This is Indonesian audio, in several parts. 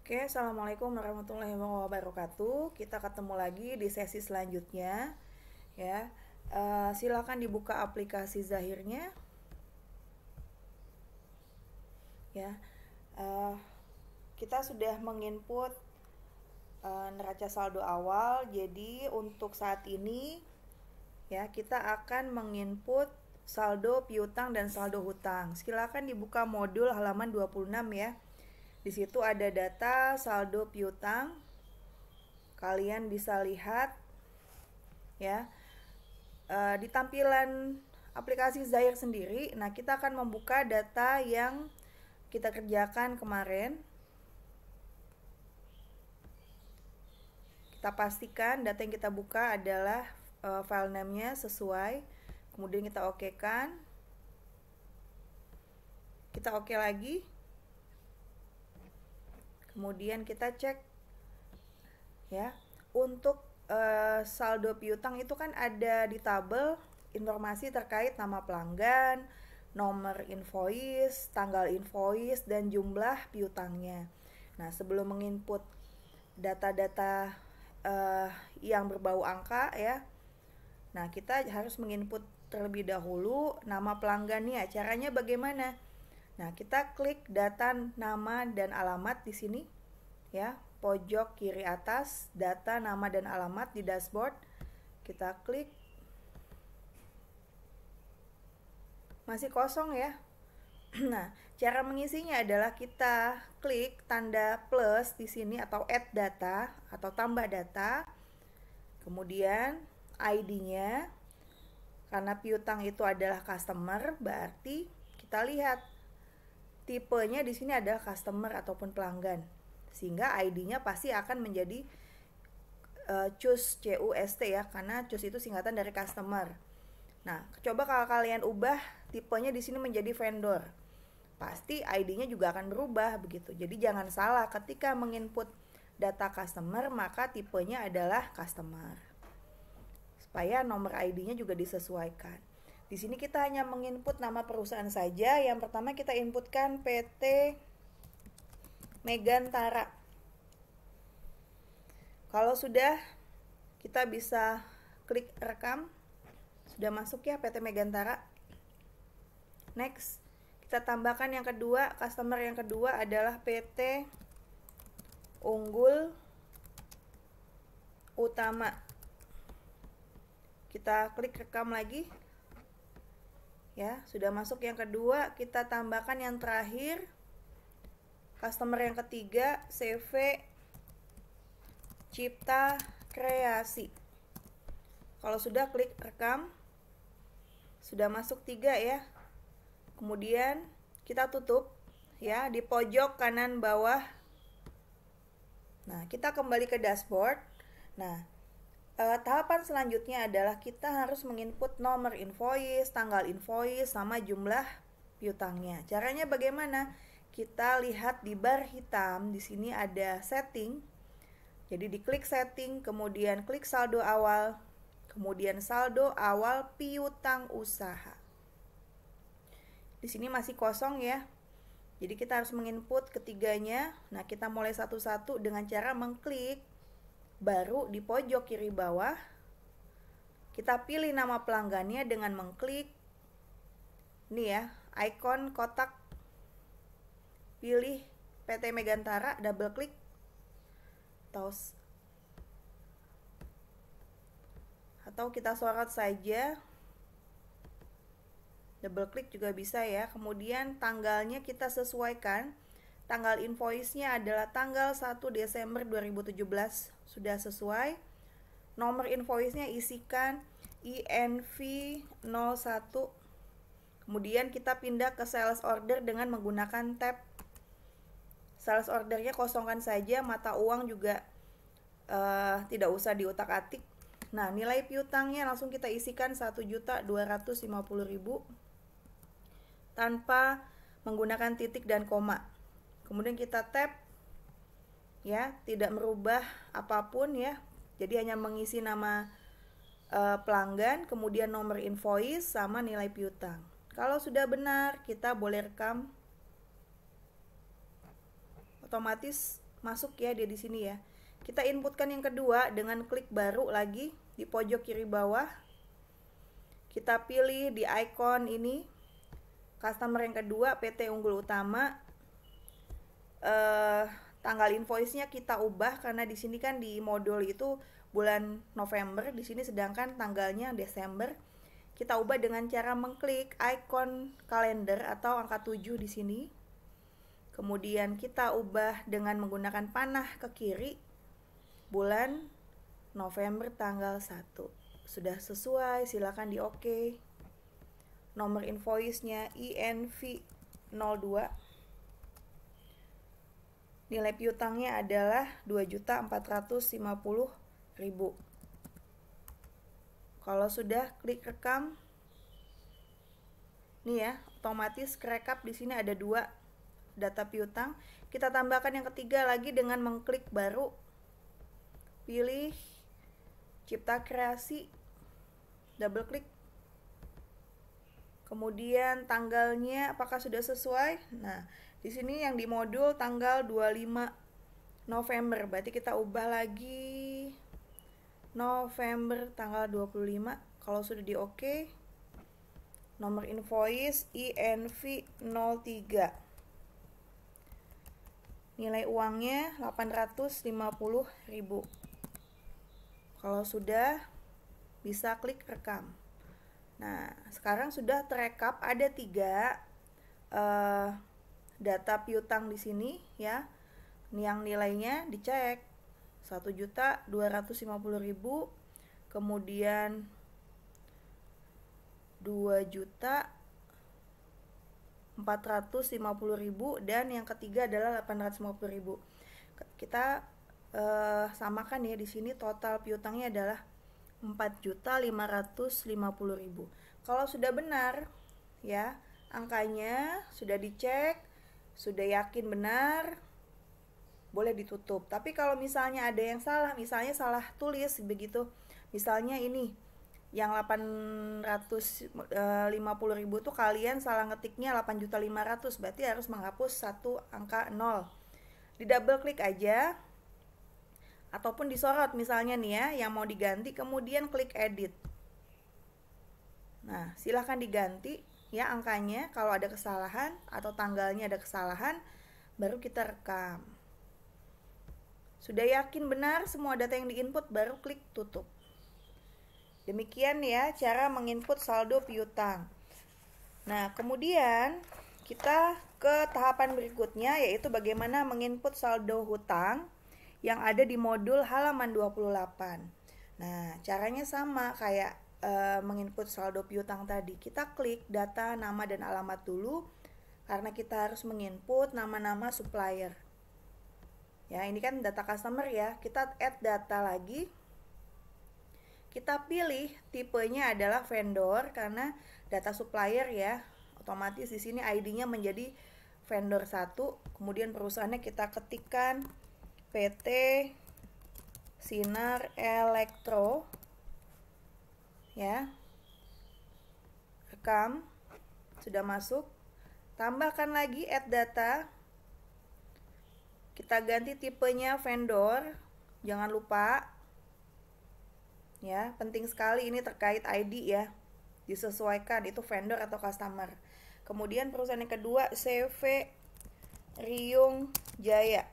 Oke, Assalamualaikum warahmatullahi wabarakatuh. Kita ketemu lagi di sesi selanjutnya, ya. Silakan dibuka aplikasi Zahirnya, ya. Eh, kita sudah menginput neraca saldo awal. Jadi untuk saat ini, ya, kita akan menginput saldo piutang dan saldo hutang. Silakan dibuka modul halaman 26 ya. Di situ ada data saldo piutang. Kalian bisa lihat ya di tampilan aplikasi Zahir sendiri. Nah, kita akan membuka data yang kita kerjakan kemarin. Kita pastikan data yang kita buka adalah file name-nya sesuai. Kemudian kita oke-kan. Kita oke lagi. Kemudian kita cek ya. Untuk saldo piutang itu kan ada di tabel informasi terkait nama pelanggan, nomor invoice, tanggal invoice, dan jumlah piutangnya. Nah, sebelum menginput data-data yang berbau angka ya, nah kita harus menginput terlebih dahulu nama pelanggannya. Caranya bagaimana? Nah, kita klik data nama dan alamat di sini ya, pojok kiri atas, data nama dan alamat di dashboard. Kita klik. Masih kosong ya. Nah, cara mengisinya adalah kita klik tanda plus di sini atau add data atau tambah data. Kemudian ID-nya, karena piutang itu adalah customer, berarti kita lihat tipenya di sini adalah customer ataupun pelanggan. Sehingga ID-nya pasti akan menjadi CUS, CUST ya, karena CUS itu singkatan dari customer. Nah, coba kalau kalian ubah tipenya di sini menjadi vendor, pasti ID-nya juga akan berubah begitu. Jadi jangan salah ketika menginput data customer, maka tipenya adalah customer. Supaya nomor ID-nya juga disesuaikan. Di sini kita hanya menginput nama perusahaan saja. Yang pertama kita inputkan PT Megantara. Kalau sudah, kita bisa klik rekam. Sudah masuk ya PT Megantara. Next, kita tambahkan yang kedua, customer yang kedua adalah PT Unggul Utama. Kita klik rekam lagi. Ya, sudah masuk yang kedua, kita tambahkan yang terakhir, customer yang ketiga, CV Cipta Kreasi. Kalau sudah, klik rekam. Sudah masuk 3 ya. Kemudian kita tutup ya di pojok kanan bawah. Nah, kita kembali ke dashboard. Nah, tahapan selanjutnya adalah kita harus menginput nomor invoice, tanggal invoice, sama jumlah piutangnya. Caranya bagaimana? Kita lihat di bar hitam, di sini ada setting. Jadi diklik setting, kemudian klik saldo awal, kemudian saldo awal piutang usaha. Di sini masih kosong ya. Jadi kita harus menginput ketiganya. Nah, kita mulai satu-satu dengan cara mengklik. Baru di pojok kiri bawah, kita pilih nama pelanggannya dengan mengklik ini ya, ikon kotak. Pilih PT Megantara, double klik. Atau kita sorot saja, double klik juga bisa ya. Kemudian tanggalnya kita sesuaikan. Tanggal invoice-nya adalah tanggal 1 Desember 2017. Sudah sesuai. Nomor invoice-nya isikan INV01. Kemudian kita pindah ke sales order dengan menggunakan tab. Sales ordernya kosongkan saja, mata uang juga tidak usah diutak-atik. Nah, nilai piutangnya langsung kita isikan 1.250.000 tanpa menggunakan titik dan koma. Kemudian kita tab ya, tidak merubah apapun ya. Jadi hanya mengisi nama pelanggan, kemudian nomor invoice sama nilai piutang. Kalau sudah benar, kita boleh rekam. Otomatis masuk ya dia di sini ya. Kita inputkan yang kedua dengan klik baru lagi di pojok kiri bawah. Kita pilih di icon ini customer yang kedua PT Unggul Utama. Tanggal invoice-nya kita ubah karena di sini kan di modul itu bulan November, di sini sedangkan tanggalnya Desember. Kita ubah dengan cara mengklik icon kalender atau angka 7 di sini. Kemudian kita ubah dengan menggunakan panah ke kiri. Bulan November tanggal 1. Sudah sesuai, silakan di OK. Nomor invoice-nya INV02. Nilai piutangnya adalah 2.450.000. Kalau sudah klik rekam. Nih ya, otomatis kerekap di sini ada 2 data piutang. Kita tambahkan yang ketiga lagi dengan mengklik baru. Pilih cipta kreasi, double klik. Kemudian tanggalnya apakah sudah sesuai? Nah, di sini yang di modul tanggal 25 November. Berarti kita ubah lagi November tanggal 25. Kalau sudah di OK. Nomor invoice INV03. Nilai uangnya 850.000. Kalau sudah, bisa klik rekam. Nah, sekarang sudah terekap, ada 3 data piutang di sini ya. Yang nilainya dicek 1.250.000, kemudian 2.450.000 dan yang ketiga adalah 850.000. Kita samakan ya, di sini total piutangnya adalah 4.550.000. Kalau sudah benar ya, angkanya sudah dicek, sudah yakin benar, boleh ditutup. Tapi kalau misalnya ada yang salah, misalnya salah tulis begitu, misalnya ini yang 850.000 tuh kalian salah ngetiknya 8.500.000, berarti harus menghapus 1 angka 0. Di double klik aja ataupun disorot misalnya nih ya, yang mau diganti, kemudian klik edit. Nah, silahkan diganti ya angkanya. Kalau ada kesalahan atau tanggalnya ada kesalahan, baru kita rekam. Sudah yakin benar semua data yang diinput, baru klik tutup. Demikian ya cara menginput saldo piutang. Nah, kemudian kita ke tahapan berikutnya, yaitu bagaimana menginput saldo hutang yang ada di modul halaman 28. Nah, caranya sama kayak menginput saldo piutang tadi. Kita klik data nama dan alamat dulu, karena kita harus menginput nama-nama supplier. Ya, ini kan data customer ya. Kita add data lagi. Kita pilih tipenya adalah vendor karena data supplier ya. Otomatis di sini ID-nya menjadi vendor 1. Kemudian perusahaannya kita ketikkan PT Sinar Elektro ya. Rekam, sudah masuk. Tambahkan lagi add data. Kita ganti tipenya vendor, jangan lupa ya, penting sekali ini terkait ID ya, disesuaikan itu vendor atau customer. Kemudian perusahaan yang kedua CV Riung Jaya.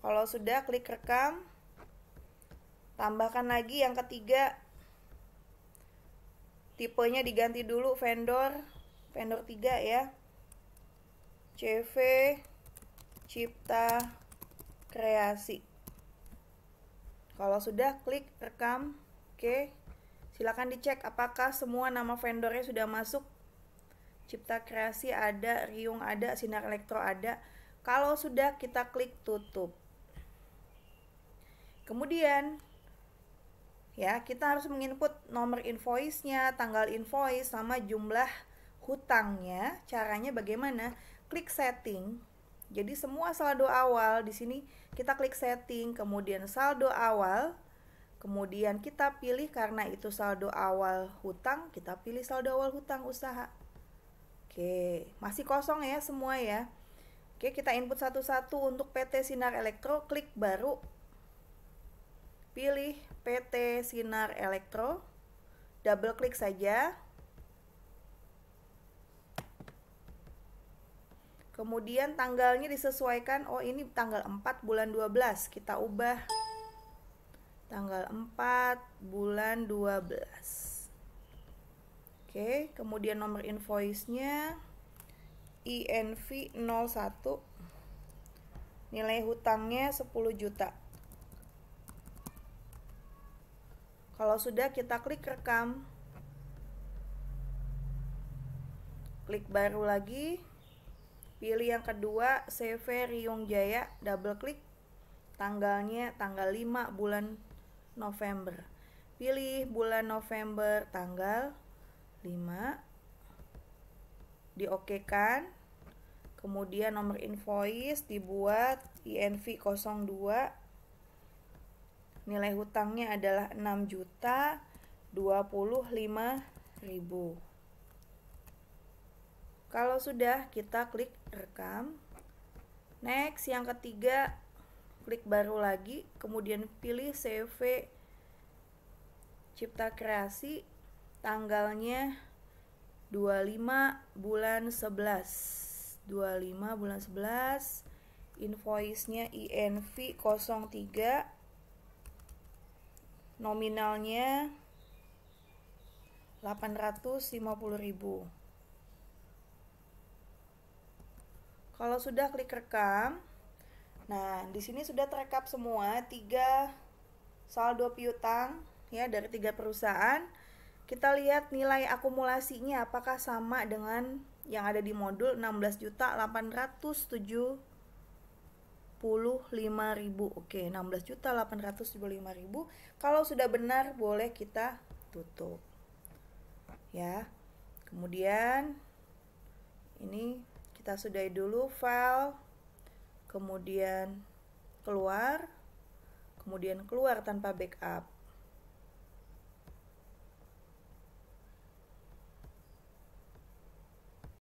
Kalau sudah, klik rekam. Tambahkan lagi yang ketiga. Tipenya diganti dulu vendor 3 ya. CV Cipta Kreasi. Kalau sudah, klik rekam. Oke. Silakan dicek apakah semua nama vendornya sudah masuk. Cipta Kreasi ada, Riung ada, Sinar Elektro ada. Kalau sudah, kita klik tutup. Kemudian ya, kita harus menginput nomor invoice-nya, tanggal invoice sama jumlah hutangnya. Caranya bagaimana? Klik setting. Jadi semua saldo awal di sini kita klik setting, kemudian saldo awal. Kemudian kita pilih, karena itu saldo awal hutang, kita pilih saldo awal hutang usaha. Oke, masih kosong ya semua ya. Oke, kita input satu-satu. Untuk PT Sinar Elektro, klik baru, pilih PT Sinar Elektro, double klik saja. Kemudian tanggalnya disesuaikan, oh ini tanggal 4 bulan 12, kita ubah tanggal 4 bulan 12. Oke, kemudian nomor invoice-nya INV 01, nilai hutangnya 10 juta. Kalau sudah, kita klik rekam, klik baru lagi, pilih yang kedua, CV Riung Jaya, double klik, tanggalnya tanggal 5 bulan November. Pilih bulan November tanggal 5, diokekan. Kemudian nomor invoice dibuat INV 02, nilai hutangnya adalah 6.025.000. Kalau sudah, kita klik rekam. Next, yang ketiga, klik baru lagi, kemudian pilih CV Cipta Kreasi, tanggalnya 25 bulan 11. 25 bulan 11, invoice-nya INV 03, nominalnya 850.000. Kalau sudah, klik rekam. Nah, di sini sudah terekap semua 3 saldo piutang ya dari 3 perusahaan. Kita lihat nilai akumulasinya apakah sama dengan yang ada di modul 16.875.000. Oke, 16.875.000. Kalau sudah benar, boleh kita tutup. Ya. Kemudian ini kita sudahi dulu file, kemudian keluar tanpa backup.